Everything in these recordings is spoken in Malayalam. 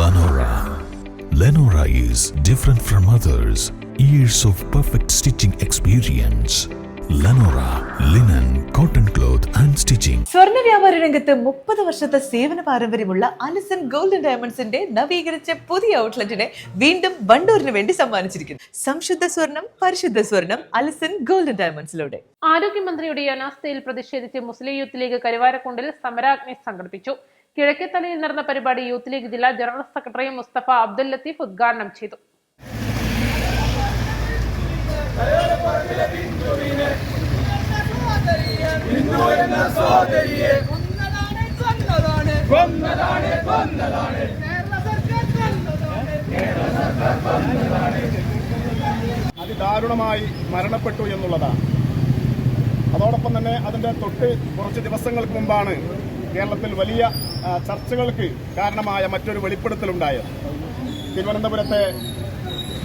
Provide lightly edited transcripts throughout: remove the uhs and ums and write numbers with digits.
Lenora. Lenora is different from others. Years of perfect stitching experience. Lenora linen, cotton cloth and stitching. സ്വർണ്ണ വ്യാപാര രംഗത്ത് 30 വർഷത്തെ സേവന പാരമ്പര്യമുള്ള അലിസൺ ഗോൾഡൻ ഡയമണ്ട്സിന്റെ നവീകരിച്ച പുതിയ ഔട്ട്ലെറ്റിനെ വീണ്ടും വണ്ടൂരിന് വേണ്ടി സമ്മാനിച്ചിരിക്കുന്നു. സംശുദ്ധ സ്വർണം, പരിശുദ്ധ സ്വർണം, അലിസൺ ഗോൾഡൻ ഡയമണ്ട്സിലൂടെ. ആരോഗ്യമന്ത്രിയുടെ അനാസ്ഥയിൽ പ്രതിഷേധിച്ച് മുസ്ലിം യൂത്ത് ലീഗ് കരുവാരക്കുണ്ടിൽ സമരാഗ്നി സംഘടിപ്പിച്ചു. കിഴക്കേത്തലയിൽ നടന്ന പരിപാടി യൂത്ത് ലീഗ് ജില്ലാ ജനറൽ സെക്രട്ടറി മുസ്തഫ അബ്ദുൽ ലത്തീഫ് ഉദ്ഘാടനം ചെയ്തു. അതിദാരുണമായി മരണപ്പെട്ടു എന്നുള്ളതാണ്. അതോടൊപ്പം തന്നെ അതിന്റെ തൊട്ട് കുറച്ച് ദിവസങ്ങൾക്ക് മുമ്പാണ് കേരളത്തിൽ വലിയ ചർച്ചകൾക്ക് കാരണമായ മറ്റൊരു വെളിപ്പെടുത്തലുണ്ടായത്. തിരുവനന്തപുരത്തെ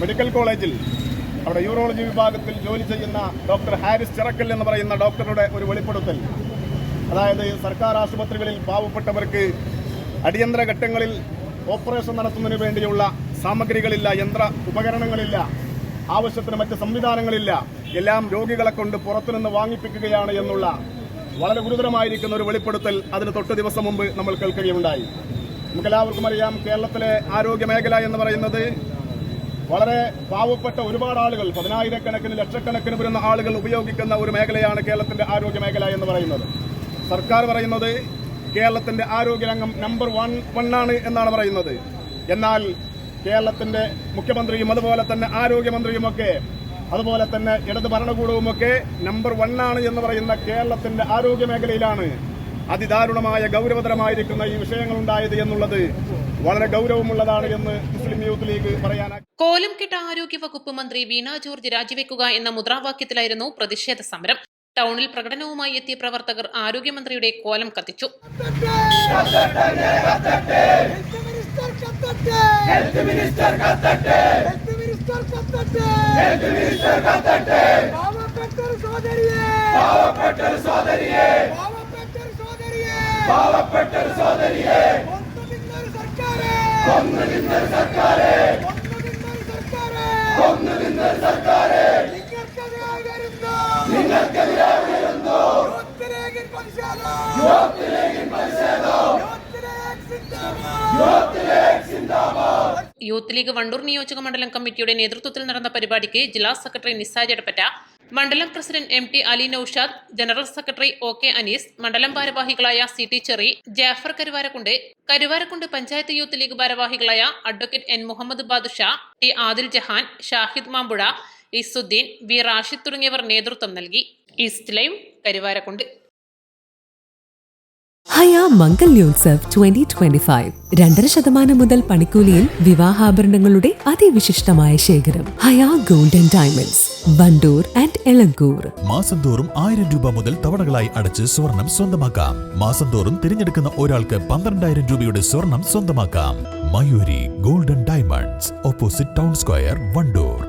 മെഡിക്കൽ കോളേജിൽ അവിടെ യൂറോളജി വിഭാഗത്തിൽ ജോലി ചെയ്യുന്ന ഡോക്ടർ ഹാരിസ് ചിറക്കൽ എന്ന് പറയുന്ന ഡോക്ടറുടെ ഒരു വെളിപ്പെടുത്തൽ, അതായത് സർക്കാർ ആശുപത്രികളിൽ പാവപ്പെട്ടവർക്ക് അടിയന്തര ഘട്ടങ്ങളിൽ ഓപ്പറേഷൻ നടത്തുന്നതിന് വേണ്ടിയുള്ള സാമഗ്രികളില്ല, യന്ത്ര ഉപകരണങ്ങളില്ല, ആവശ്യത്തിന് മറ്റ് സംവിധാനങ്ങളില്ല, എല്ലാം രോഗികളെ കൊണ്ട് പുറത്തുനിന്ന് വാങ്ങിപ്പിക്കുകയാണ് എന്നുള്ള വളരെ ഗുരുതരമായിരിക്കുന്ന ഒരു വെളിപ്പെടുത്തൽ അതിന് തൊട്ട് ദിവസം മുമ്പ് നമ്മൾ കേൾക്കുകയുണ്ടായി. നമുക്കെല്ലാവർക്കും അറിയാം, കേരളത്തിലെ ആരോഗ്യ മേഖല എന്ന് പറയുന്നത് വളരെ പാവപ്പെട്ട ഒരുപാട് ആളുകൾ, 10,000-കണക്കിന് ലക്ഷക്കണക്കിന് വരുന്ന ആളുകൾ ഉപയോഗിക്കുന്ന ഒരു മേഖലയാണ് കേരളത്തിന്റെ ആരോഗ്യ മേഖല എന്ന് പറയുന്നത്. സർക്കാർ പറയുന്നത് കേരളത്തിന്റെ ആരോഗ്യരംഗം നമ്പർ 1 ആണ് എന്നാണ് പറയുന്നത്. എന്നാൽ കേരളത്തിന്റെ മുഖ്യമന്ത്രിയും അതുപോലെ തന്നെ ആരോഗ്യമന്ത്രിയുമൊക്കെ അതുപോലെ തന്നെ ഇടത് ഭരണകൂടവുമൊക്കെ നമ്പർ 1 ആണ് എന്ന് പറയുന്ന കേരളത്തിന്റെ ആരോഗ്യ മേഖലയിലാണ് അതിദാരുണമായ ഗൗരവതരമായിരിക്കുന്ന ഈ വിഷയങ്ങൾ ഉണ്ടായത് എന്നുള്ളത് വളരെ ഗൗരവമുള്ളതാണ് എന്ന് മുസ്ലിം യൂത്ത് ലീഗ് പറയാനായി. കോലം കെട്ട ആരോഗ്യ വകുപ്പ് മന്ത്രി വീണ ജോർജ് രാജിവെക്കുക എന്ന മുദ്രാവാക്യത്തിലായിരുന്നു പ്രതിഷേധ സമരം. ടൗണിൽ പ്രകടനവുമായി എത്തിയ പ്രവർത്തകർ ആരോഗ്യമന്ത്രിയുടെ കോലം കത്തിച്ചു. യൂത്ത് ലീഗ് വണ്ടൂർ നിയോജക മണ്ഡലം കമ്മിറ്റിയുടെ നേതൃത്വത്തിൽ നടന്ന പരിപാടിക്ക് ജില്ലാ സെക്രട്ടറി നിസാജ് എടപ്പറ്റ, മണ്ഡലം president MT Ali Naushad, general secretary OK Anees, മണ്ഡലം ഭാരവാഹികളായ CT Cherry, Jafar Karuvarakundu panchayat youth league ഭാരവാഹികളായ advocate N Muhammad Badusha, T Adil Jahan, Shahid Mampuzha, Isuddeen, V Rashid തുടങ്ങിയവർ നേതൃത്വം നൽകി. East live, Karuvarakundu. ഹയ മംഗല്യോത്സവ് 2025 2.5% മുതൽ പണിക്കൂലിയിൽ വിവാഹാഭരണങ്ങളുടെ അതിവിശിഷ്ടമായ ശേഖരം. Haya golden diamonds, Wandoor and Elankur. മാസം തോറും 1000 രൂപ മുതൽ തവണകളായി അടച്ച് സ്വർണം സ്വന്തമാക്കാം. മാസം തോറും തിരഞ്ഞെടുക്കുന്ന ഒരാൾക്ക് 12,000 രൂപയുടെ സ്വർണം സ്വന്തമാക്കാം. Mayuri golden diamonds, opposite town square, Wandoor.